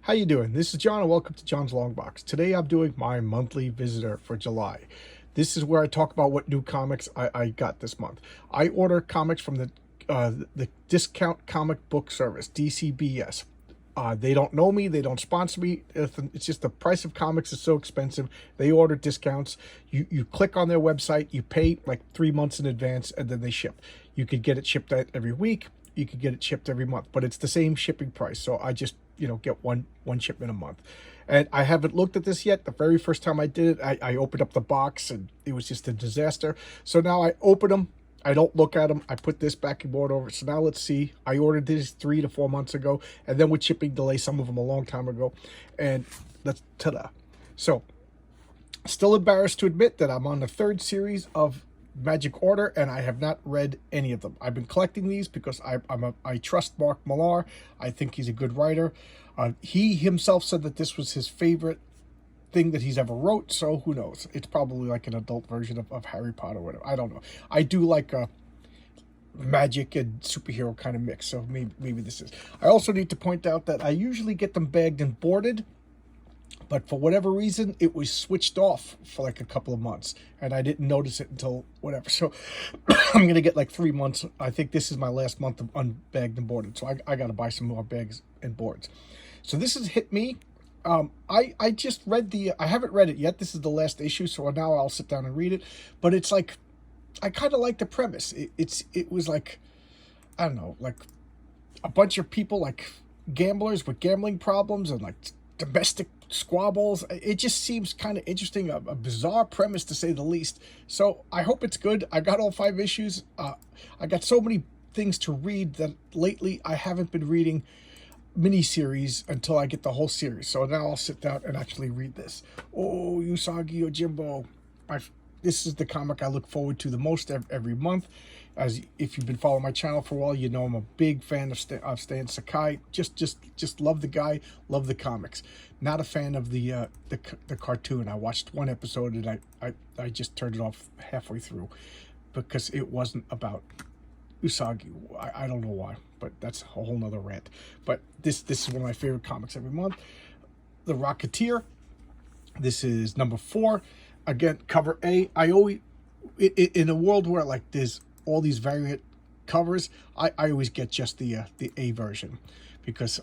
How you doing? This is John and welcome to John's Long Box. Today I'm doing my monthly visitor for July. This is where I talk about what new comics I got this month. I order comics from the Discount Comic Book Service, DCBS. They don't know me. They don't sponsor me. It's just the price of comics is so expensive. They order discounts. You click on their website. You pay like 3 months in advance, and then they ship. You could get it shipped out every week. You could get it shipped every month, but it's the same shipping price. So I just get one shipment a month. And I haven't looked at this yet. The very first time I did it, I opened up the box and it was just a disaster. So now I open them. I don't look at them. I put this backing board over. So now let's see. I ordered these 3 to 4 months ago, and then with shipping delay, some of them a long time ago. And that's ta-da. So, still embarrassed to admit that I'm on the 3rd series of Magic Order, and I have not read any of them. I've been collecting these because I trust Mark Millar. I think he's a good writer. He himself said that this was his favorite thing that he's ever wrote, so who knows? It's probably like an adult version of Harry Potter or whatever. I don't know. I do like a magic and superhero kind of mix, so maybe this is. I also need to point out that I usually get them bagged and boarded, but for whatever reason, it was switched off for like a couple of months, and I didn't notice it until whatever. So I'm going to get like 3 months. I think this is my last month of unbagged and boarded, so I got to buy some more bags and boards. So this has hit me. I just read I haven't read it yet. This is the last issue, so now I'll sit down and read it. But it's like, I kind of like the premise. It was like, I don't know, like a bunch of people, like gamblers with gambling problems and like domestic squabbles. It just seems kind of interesting, a bizarre premise to say the least. So I hope it's good. I got all 5 issues. I got so many things to read that lately I haven't been reading miniseries until I get the whole series. So now I'll sit down and actually read this. Oh, Usagi Yojimbo. This is the comic I look forward to the most every month. As if you've been following my channel for a while, you know I'm a big fan of Stan Sakai. Just love the guy, love the comics. Not a fan of the cartoon. I watched 1 episode and I just turned it off halfway through because it wasn't about Usagi. I don't know why, but that's a whole nother rant. But this is one of my favorite comics every month. The Rocketeer. This is number 4. Again, cover A. I always, in a world where like there's all these variant covers, I always get just the A version because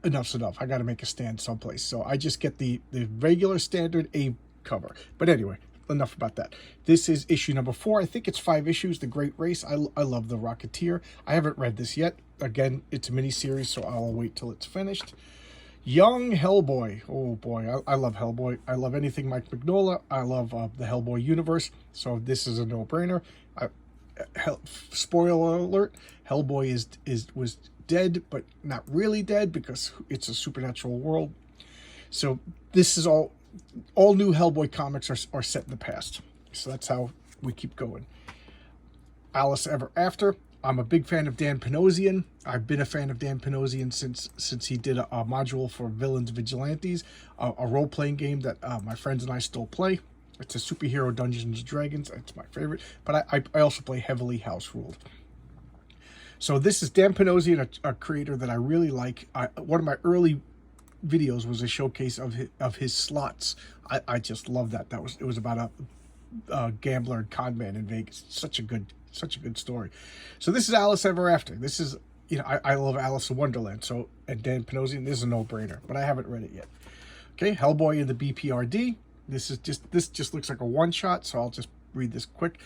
enough's enough. I got to make a stand someplace, so I just get the regular standard A cover. But anyway, enough about that. This is issue number 4. I think it's 5 issues. The Great Race. I love the Rocketeer. I haven't read this yet. Again, it's a mini series, so I'll wait till it's finished. Young Hellboy. Oh boy, I love Hellboy. I love anything Mike Mignola. I love the Hellboy universe. So this is a no-brainer. Spoiler alert: Hellboy was dead, but not really dead because it's a supernatural world. So this is all new Hellboy comics are set in the past. So that's how we keep going. Alice Ever After. I'm a big fan of Dan Panosian. I've been a fan of Dan Panosian since he did a module for Villains Vigilantes, a role-playing game that my friends and I still play. It's a superhero Dungeons & Dragons. It's my favorite. But I also play heavily House Ruled. So this is Dan Panosian, a creator that I really like. One of my early videos was a showcase of his slots. I just love that. It was about a gambler and con man in Vegas. Such a good story. So this is Alice Ever After. This is, I love Alice in Wonderland. So, and Dan Panosian, this is a no-brainer, but I haven't read it yet. Okay, Hellboy in the Bprd. This just looks like a one-shot, so I'll just read this quick.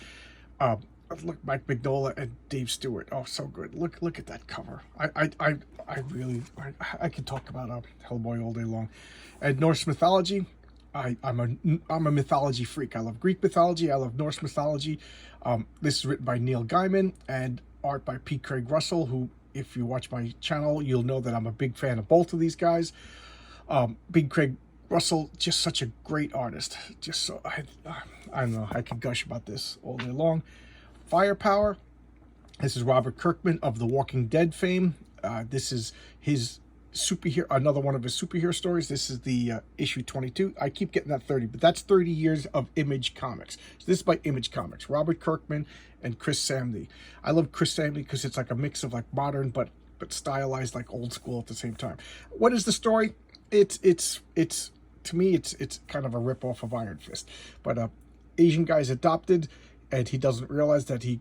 Look, Mike Mignola and Dave Stewart. Oh, so good. Look at that cover. I really could talk about Hellboy all day long. And Norse mythology. I'm a mythology freak. I love Greek mythology. I love Norse mythology. This is written by Neil Gaiman and art by P. Craig Russell, who, if you watch my channel, you'll know that I'm a big fan of both of these guys. Big Craig Russell, just such a great artist. Just so, I don't know, I could gush about this all day long. Firepower. This is Robert Kirkman of The Walking Dead fame. This is his superhero, another one of his superhero stories. This is the issue 22. I keep getting that 30, but that's 30 years of Image Comics. So this is by Image Comics, Robert Kirkman and Chris Samney. I love Chris Samney because it's like a mix of like modern but stylized like old school at the same time. What is the story? it's to me it's kind of a rip-off of Iron Fist. But Asian guy's adopted, and he doesn't realize that he,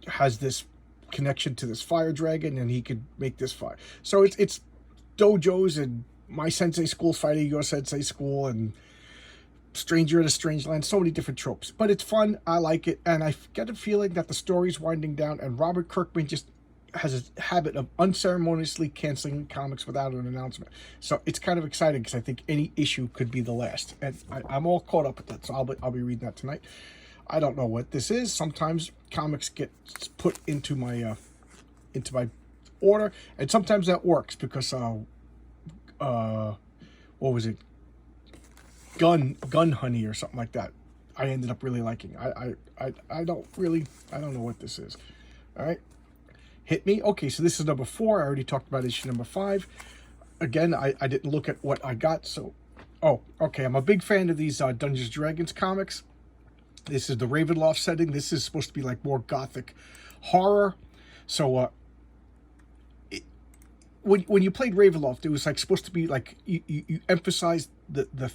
has this connection to this fire dragon, and he could make this fire. So it's dojos and my sensei school fighting your sensei school, and stranger in a strange land, so many different tropes. But it's fun, I like it, and I get a feeling that the story's winding down, and Robert Kirkman just has a habit of unceremoniously canceling comics without an announcement. So it's kind of exciting, because I think any issue could be the last, and I'm all caught up with that, so I'll be reading that tonight. I don't know what this is. Sometimes comics get put into my order, and sometimes that works, because what was it, Gun Honey or something like that, I ended up really liking. I don't know what this is. All right, hit me. Okay, so this is number 4. I already talked about issue number 5. Again, I didn't look at what I got, so okay, I'm a big fan of these Dungeons & Dragons comics. This is the Ravenloft setting. This is supposed to be like more gothic horror. So when you played Ravenloft, it was like supposed to be like you emphasized the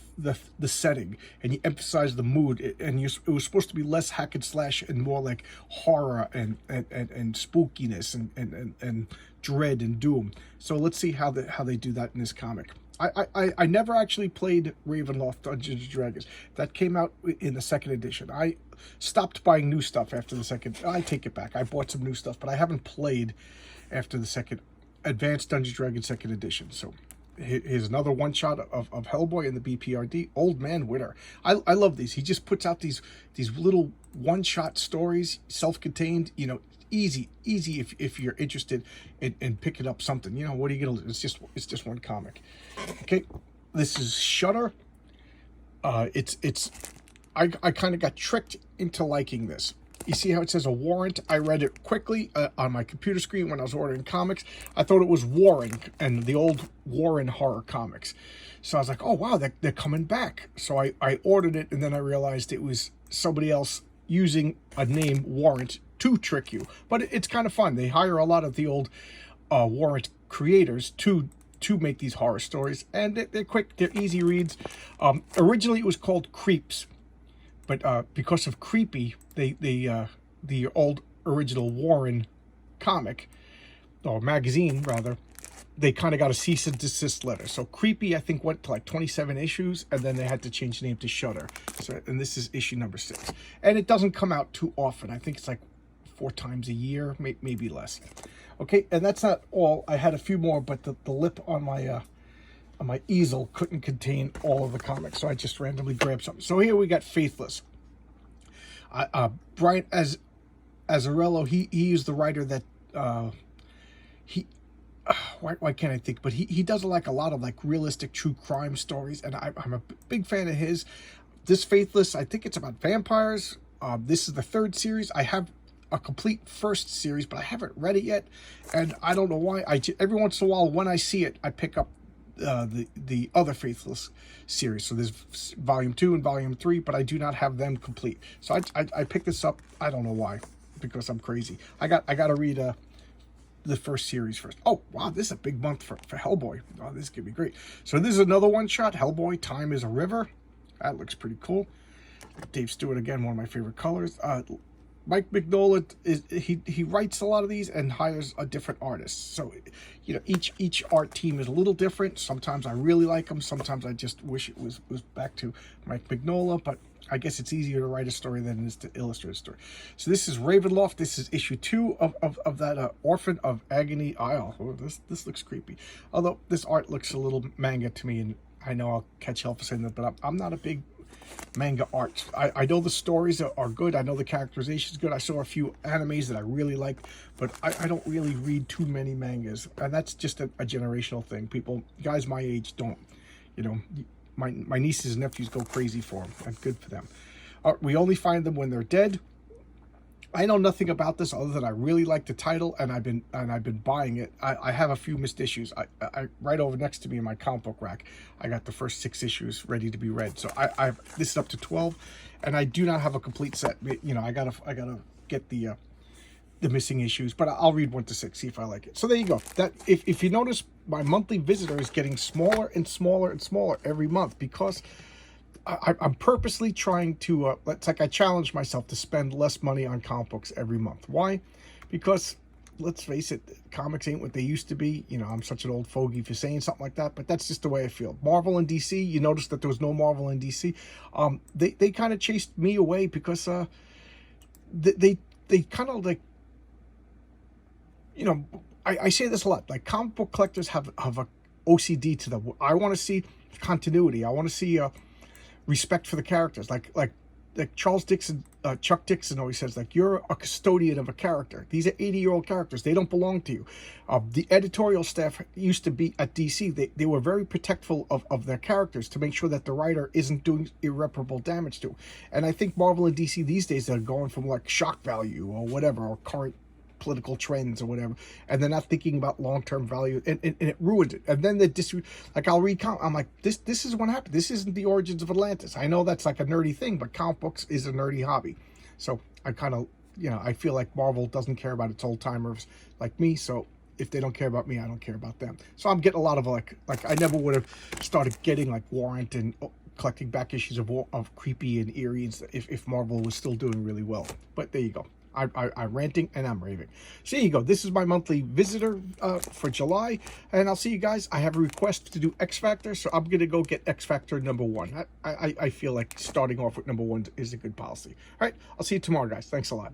setting, and you emphasized the mood, and it was supposed to be less hack and slash and more like horror and spookiness and dread and doom. So let's see how they do that in this comic. I never actually played Ravenloft Dungeons & Dragons. That came out in the 2nd edition. I stopped buying new stuff after the 2nd. I take it back. I bought some new stuff, but I haven't played after the 2nd Advanced Dungeons & Dragons 2nd edition. So here's another one-shot of Hellboy in the Bprd. Old Man Winter. I love these. He just puts out these little one-shot stories, self-contained, easy if you're interested in picking up something. What are you gonna do? It's just one comic. Okay, this is Shudder. I kind of got tricked into liking this. You see how it says a warrant? I read it quickly on my computer screen when I was ordering comics. I thought it was Warren and the old Warren horror comics. So I was like, oh wow, they're coming back. So I ordered it, and then I realized it was somebody else using a name, Warrant, to trick you. But it's kind of fun. They hire a lot of the old Warrant creators to make these horror stories, and they're quick, they're easy reads. Originally it was called Creeps, but because of Creepy, the old original Warren comic, or magazine rather, they kind of got a cease and desist letter. So Creepy, I think, went to like 27 issues, and then they had to change the name to Shudder. So, and this is issue number 6, and it doesn't come out too often. I think it's like 4 times a year, maybe less. Okay, and that's not all. I had a few more, but the lip on my easel couldn't contain all of the comics, so I just randomly grabbed something. So here we got Faithless. Brian Azzarello, he is the writer that why can't I think? But he does like a lot of like realistic true crime stories, and I'm a big fan of his. This Faithless, I think it's about vampires. This is the 3rd series. I have a complete 1st series, but I haven't read it yet, and I don't know why. Every once in a while, when I see it, I pick up the other Faithless series. So there's volume 2 and volume 3, but I do not have them complete. So I picked this up. I don't know why, because I'm crazy. I got to read the 1st series first. Oh wow, this is a big month for Hellboy. Oh, this could be great. So this is another one shot, Hellboy, Time is a River. That looks pretty cool. Dave Stewart, again, one of my favorite colors. Mike Mignola he writes a lot of these and hires a different artist. So, each art team is a little different. Sometimes I really like them. Sometimes I just wish it was back to Mike Mignola. But I guess it's easier to write a story than it is to illustrate a story. So this is Ravenloft. This is issue 2 of that Orphan of Agony Isle. Oh, this looks creepy. Although this art looks a little manga to me, and I know I'll catch hell for saying that, but I'm not a big manga art. I know the stories are good. I know the characterization is good. I saw a few animes that I really liked, but I don't really read too many mangas, and that's just a generational thing. Guys my age don't. My nieces and nephews go crazy for them, and good for them. We only find them when they're dead. I know nothing about this other than I really like the title, and I've been buying it. I have a few missed issues. I right over next to me in my comic book rack, I got the first 6 issues ready to be read. So this is up to 12, and I do not have a complete set. I gotta get the the missing issues, but I'll read 1 to 6, see if I like it. So there you go. That if you notice, my monthly visitor is getting smaller and smaller and smaller every month, because I'm purposely trying to, it's like I challenge myself to spend less money on comic books every month. Why? Because, let's face it, comics ain't what they used to be. You know, I'm such an old fogey for saying something like that, but that's just the way I feel. Marvel and DC, you notice that there was no Marvel and DC. They kind of chased me away because they kind of like, you know, I say this a lot, like comic book collectors have a OCD to them. I want to see continuity. I want to see respect for the characters. Like Charles Dixon, Chuck Dixon always says, like, you're a custodian of a character. These are 80-year-old characters. They don't belong to you. The editorial staff used to be at DC. They were very protectful of their characters to make sure that the writer isn't doing irreparable damage to. And I think Marvel and DC these days are going from like shock value or whatever, or current political trends or whatever, and they're not thinking about long-term value, and it ruined it. And then they like, I'll read I'm like, this is what happened. This isn't the origins of Atlantis. I know that's like a nerdy thing, but comic books is a nerdy hobby. So I kind of, you know, I feel like Marvel doesn't care about its old-timers like me, so if they don't care about me, I don't care about them. So I'm getting a lot of like I never would have started getting like Warrant and collecting back issues of Creepy and Eerie if Marvel was still doing really well. But there you go. I'm ranting and I'm raving. So there you go. This is my monthly visitor for July, and I'll see you guys. I have a request to do X Factor, so I'm gonna go get X Factor #1. I feel like starting off with #1 is a good policy. All right, I'll see you tomorrow, guys. Thanks a lot.